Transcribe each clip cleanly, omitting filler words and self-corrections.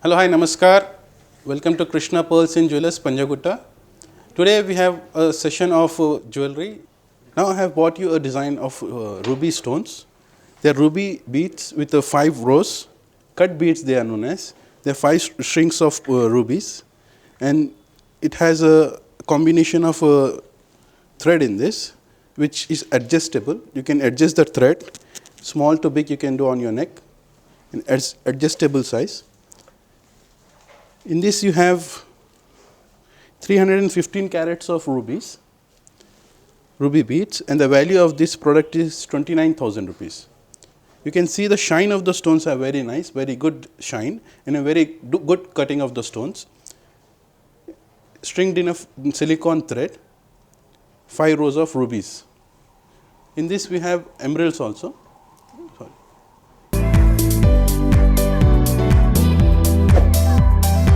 Hello, hi, namaskar. Welcome to Krishna Pearls in Jewelers, Panjagutta. Today we have a session of jewelry. Now I have brought you a design of ruby stones. They are ruby beads with 5 rows, cut beads they are known as. They are 5 strings of rubies, and it has a combination of thread in this, which is adjustable. You can adjust the thread, small to big you can do on your neck, in adjustable size. In this you have 315 carats of ruby beads, and the value of this product is 29,000 rupees. You can see the shine of the stones are very nice, very good shine, and a very good cutting of the stones. Stringed in a silicone thread, 5 rows of rubies. In this we have emeralds also.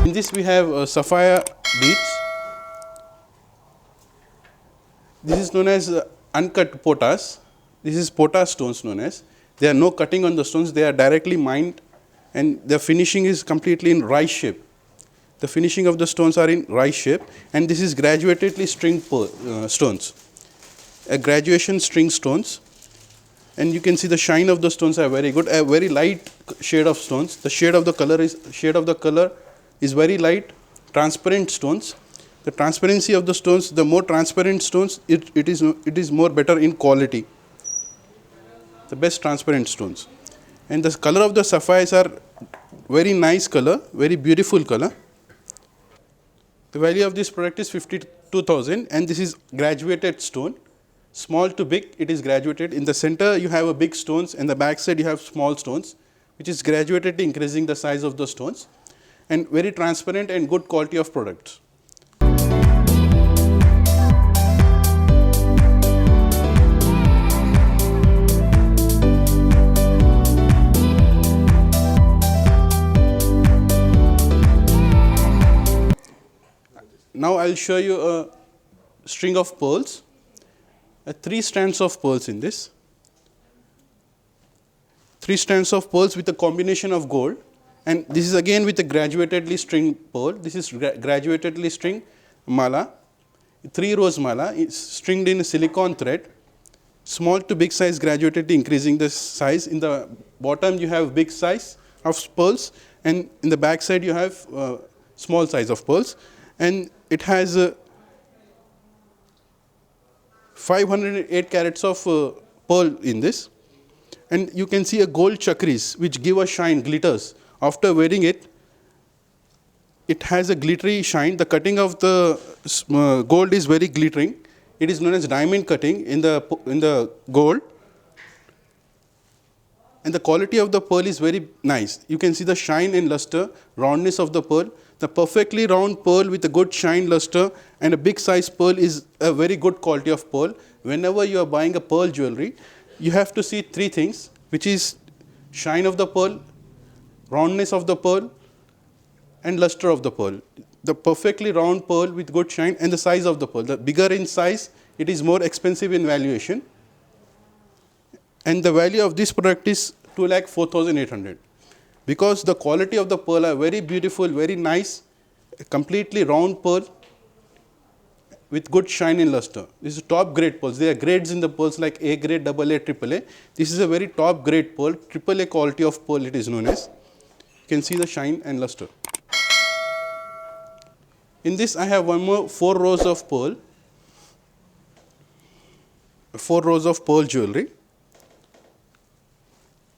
In this we have sapphire beads. This is known as uncut potas. This is potas stones known as. There are no cutting on the stones, they are directly mined, and the finishing is completely in rice shape. The finishing of the stones are in rice shape, and this is graduatedly stringed stones. A graduation string stones, and you can see the shine of the stones are very good. A very light shade of stones. The shade of the color is very light, transparent stones. The transparency of the stones, the more transparent stones, it is more better in quality. The best transparent stones. And the color of the sapphires are very nice color, very beautiful color. The value of this product is 52,000, and this is graduated stone. Small to big, it is graduated. In the center you have a big stones, and the back side you have small stones, which is graduatedly increasing the size of the stones, and very transparent and good quality of products. Now I will show you a string of pearls, 3 strands of pearls in this. 3 strands of pearls with a combination of gold, and this is again with a graduatedly string pearl. This is graduatedly string mala, 3 rows mala, it's stringed in a silicone thread. Small to big size, graduatedly increasing the size. In the bottom you have big size of pearls, and in the back side you have small size of pearls. And it has 508 carats of pearl in this, and you can see a gold chakris which give a shine, glitters. After wearing it, it has a glittery shine. The cutting of the gold is very glittering. It is known as diamond cutting in the gold, and the quality of the pearl is very nice. You can see the shine and luster, roundness of the pearl. The perfectly round pearl with a good shine, luster, and a big size pearl is a very good quality of pearl. Whenever you are buying a pearl jewelry, you have to see 3 things, which is shine of the pearl, roundness of the pearl, and luster of the pearl. The perfectly round pearl with good shine, and the size of the pearl. The bigger in size, it is more expensive in valuation. And the value of this product is 2,04,800. Because the quality of the pearl are very beautiful, very nice, completely round pearl with good shine and luster. This is top grade pearls. There are grades in the pearls like A grade, AA, AAA. This is a very top grade pearl, AAA quality of pearl it is known as. You can see the shine and luster. In this I have one more 4 rows of pearl. 4 rows of pearl jewelry.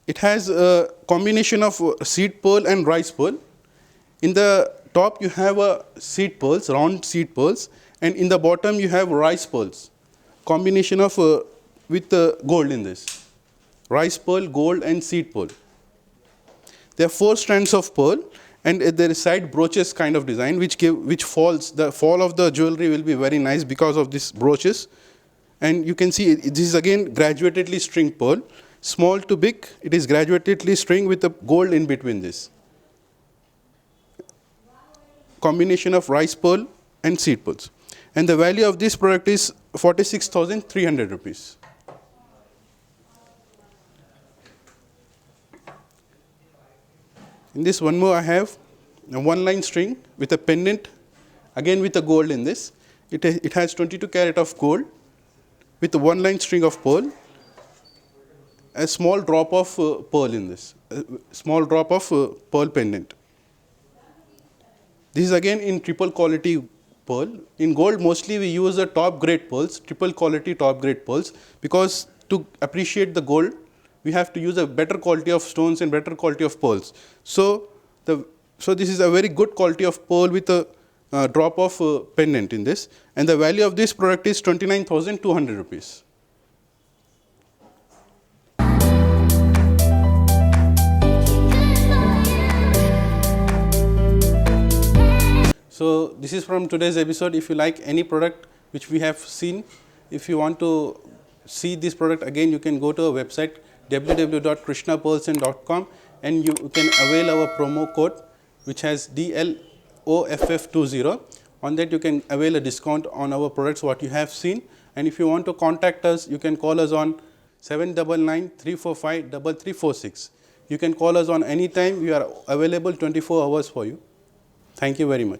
It has a combination of seed pearl and rice pearl. In the top you have seed pearls, round seed pearls, and in the bottom you have rice pearls. Combination of with gold in this. Rice pearl, gold, and seed pearl. There are 4 strands of pearl, and there is side brooches kind of design which falls. The fall of the jewelry will be very nice because of these brooches. And you can see this is again graduatedly string pearl. Small to big, it is graduatedly string with the gold in between this. Combination of rice pearl and seed pearls. And the value of this product is 46,300 rupees. In this one more I have a one line string with a pendant, again with a gold in this. It has 22 carat of gold with a one line string of pearl, a small drop of pearl in this, a small drop of pearl pendant. This is again in triple quality pearl. In gold, mostly we use the top grade pearls, triple quality top grade pearls, because to appreciate the gold, we have to use a better quality of stones and better quality of pearls. So this is a very good quality of pearl with a drop of pendant in this, and the value of this product is 29,200 rupees. So this is from today's episode. If you like any product which we have seen, if you want to see this product again, you can go to our website www.krishnapearlsand.com, and you can avail our promo code which has DLOFF20. On that you can avail a discount on our products what you have seen. And if you want to contact us, you can call us on 799-345-3346. You can call us on any time. We are available 24 hours for you. Thank you very much.